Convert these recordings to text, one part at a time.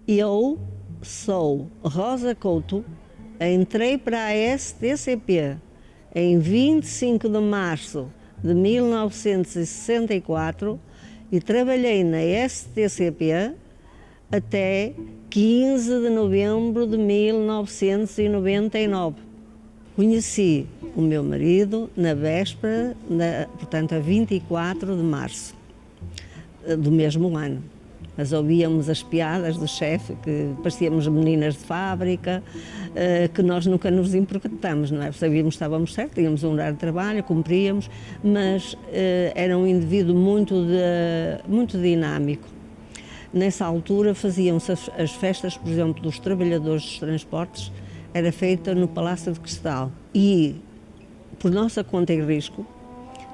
Eu sou Rosa Couto, entrei para a STCP em 25 de março de 1964 e trabalhei na STCP até 15 de novembro de 1999. Conheci o meu marido na véspera, portanto a 24 de março do mesmo ano. Mas ouvíamos as piadas do chefe, que parecíamos meninas de fábrica, que nós nunca nos importamos, não é? Sabíamos que estávamos certos, tínhamos um horário de trabalho, cumpríamos, mas era um indivíduo muito dinâmico. Nessa altura faziam-se as festas, por exemplo, dos trabalhadores dos transportes, era feita no Palácio de Cristal e, por nossa conta e risco,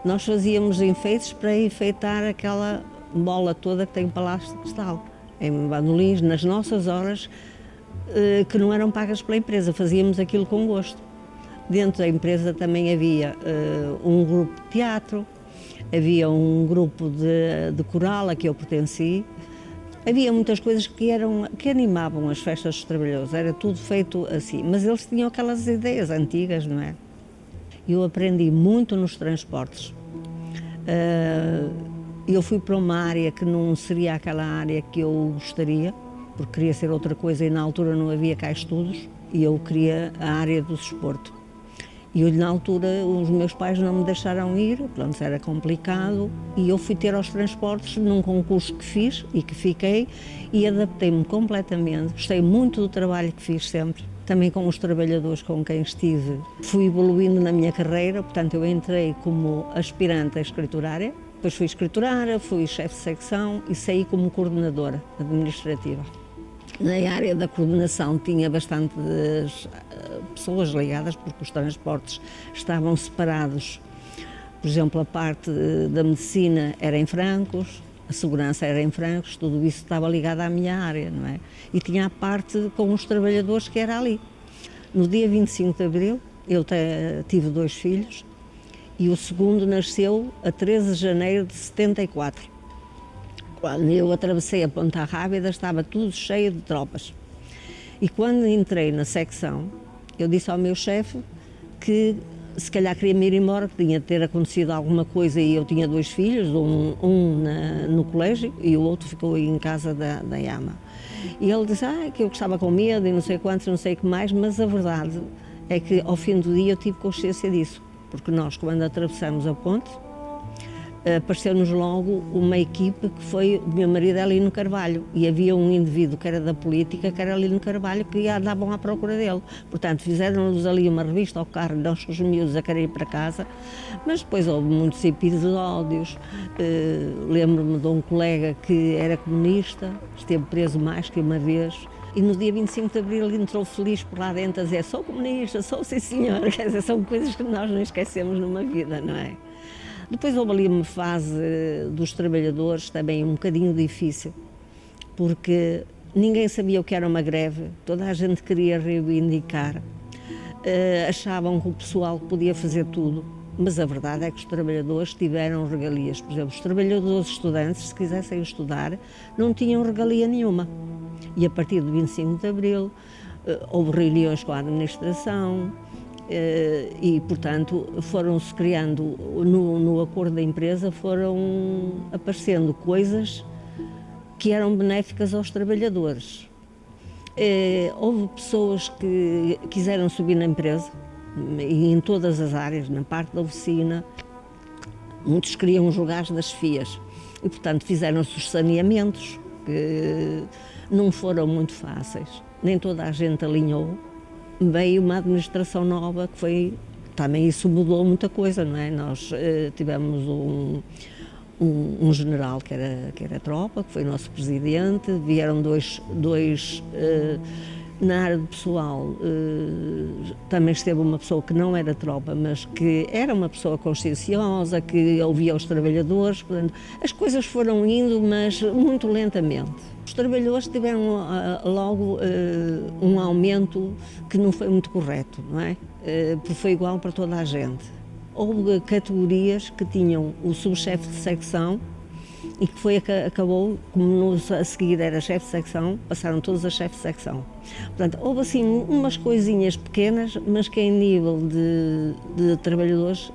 nós fazíamos enfeites para enfeitar aquela bola toda que tem o Palácio de Cristal, em bandolins, nas nossas horas, que não eram pagas pela empresa, fazíamos aquilo com gosto. Dentro da empresa também havia um grupo de teatro, havia um grupo de coral a que eu pertenci. Havia muitas coisas que animavam as festas dos trabalhadores, era tudo feito assim, mas eles tinham aquelas ideias antigas, não é? Eu aprendi muito nos transportes. Eu fui para uma área que não seria aquela área que eu gostaria, porque queria ser outra coisa e na altura não havia cá estudos, e eu queria a área do desporto. E eu, na altura, os meus pais não me deixaram ir, pronto, era complicado, e eu fui ter aos transportes num concurso que fiz e que fiquei, e adaptei-me completamente. Gostei muito do trabalho que fiz sempre, também com os trabalhadores com quem estive. Fui evoluindo na minha carreira, portanto, eu entrei como aspirante a escriturária, depois fui escriturária, fui chefe de secção e saí como coordenadora administrativa. Na área da coordenação tinha bastantes pessoas ligadas, porque os transportes estavam separados. Por exemplo, a parte da medicina era em Francos, a segurança era em Francos, tudo isso estava ligado à minha área, não é? E tinha a parte com os trabalhadores que era ali. No dia 25 de abril, eu tive 2 filhos e o segundo nasceu a 13 de janeiro de 74. Quando eu atravessei a Ponta Rábida, estava tudo cheio de tropas. E quando entrei na secção, eu disse ao meu chefe que se calhar queria me ir embora, que tinha de ter acontecido alguma coisa, e eu tinha 2 filhos, no colégio e o outro ficou em casa da Yama. E ele disse que eu estava com medo e não sei quantos, não sei o que mais, mas a verdade é que ao fim do dia eu tive consciência disso, porque nós, quando atravessamos a ponte, apareceu-nos logo uma equipe que foi o meu marido Alino Carvalho, e havia um indivíduo que era da política, que era Alino Carvalho, que andavam à procura dele. Portanto, fizeram-nos ali uma revista ao carro, nós os miúdos a querer ir para casa, mas depois houve muitos episódios. Lembro-me de um colega que era comunista, esteve preso mais que uma vez, e no dia 25 de abril ele entrou feliz por lá dentro a dizer: sou comunista, sou sim senhora. Quer dizer, são coisas que nós não esquecemos numa vida, não é? Depois houve ali uma fase dos trabalhadores também um bocadinho difícil, porque ninguém sabia o que era uma greve, toda a gente queria reivindicar, achavam que o pessoal podia fazer tudo, mas a verdade é que os trabalhadores tiveram regalias. Por exemplo, os trabalhadores estudantes, se quisessem estudar, não tinham regalia nenhuma. E a partir do 25 de abril houve reuniões com a administração, e, portanto, foram-se criando, no acordo da empresa, foram aparecendo coisas que eram benéficas aos trabalhadores. Houve pessoas que quiseram subir na empresa, e em todas as áreas, na parte da oficina, muitos queriam os lugares das FIAs, e, portanto, fizeram-se os saneamentos, que não foram muito fáceis, nem toda a gente alinhou. Veio uma administração nova que foi, também isso mudou muita coisa, não é? Nós tivemos um general que era tropa, que foi nosso presidente, vieram dois na área do pessoal, também esteve uma pessoa que não era tropa, mas que era uma pessoa conscienciosa, que ouvia os trabalhadores, portanto, as coisas foram indo, mas muito lentamente. Os trabalhadores tiveram logo um aumento que não foi muito correto, não é? Porque foi igual para toda a gente. Houve categorias que tinham o subchefe de secção e que foi, acabou, como a seguir era chefe de secção, passaram todos a chefe de secção. Portanto, houve assim umas coisinhas pequenas, mas que em nível de trabalhadores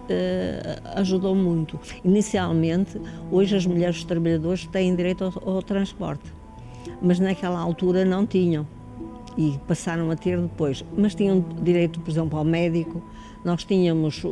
ajudou muito. Inicialmente, hoje as mulheres trabalhadores têm direito ao transporte, mas naquela altura não tinham e passaram a ter depois. Mas tinham direito, por exemplo, ao médico. Nós tínhamos,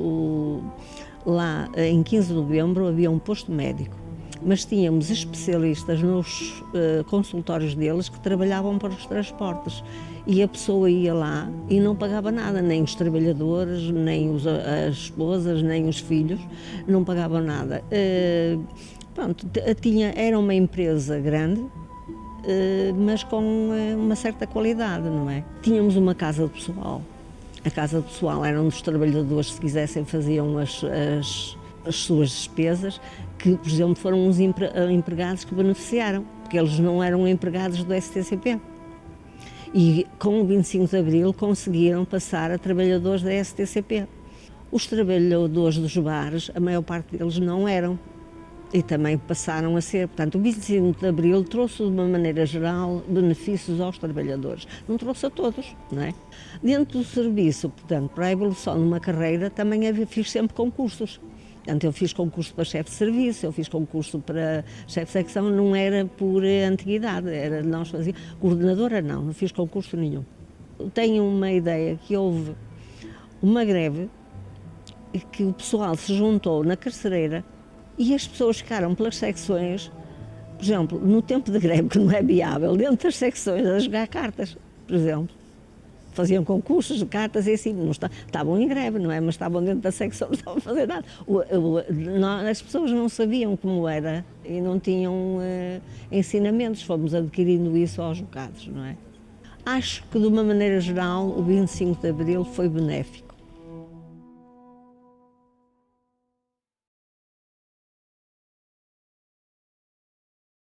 lá em 15 de novembro, havia um posto médico, mas tínhamos especialistas nos consultórios deles que trabalhavam para os transportes e a pessoa ia lá e não pagava nada, nem os trabalhadores, nem as esposas, nem os filhos, não pagavam nada. Pronto, era uma empresa grande, mas com uma certa qualidade, não é? Tínhamos uma casa de pessoal. A casa de pessoal era onde os trabalhadores, se quisessem, faziam as suas despesas, que, por exemplo, foram os empregados que beneficiaram, porque eles não eram empregados do STCP. E com o 25 de Abril conseguiram passar a trabalhadores da STCP. Os trabalhadores dos bares, a maior parte deles não eram, e também passaram a ser. Portanto, o 25 de Abril trouxe, de uma maneira geral, benefícios aos trabalhadores. Não trouxe a todos, não é? Dentro do serviço, portanto, para a evolução de uma carreira, também fiz sempre concursos. Portanto, eu fiz concurso para chefe de serviço, eu fiz concurso para chefe de secção, não era por antiguidade, era nós fazíamos. Coordenadora não fiz concurso nenhum. Tenho uma ideia que houve uma greve e que o pessoal se juntou na carcereira e as pessoas ficaram pelas secções, por exemplo, no tempo de greve, que não é viável, dentro das secções a jogar cartas, por exemplo. Faziam concursos de cartas e assim, não estavam em greve, não é? Mas estavam dentro da secção, não estavam a fazer nada. As pessoas não sabiam como era e não tinham ensinamentos, fomos adquirindo isso aos bocados, não é? Acho que, de uma maneira geral, o 25 de Abril foi benéfico.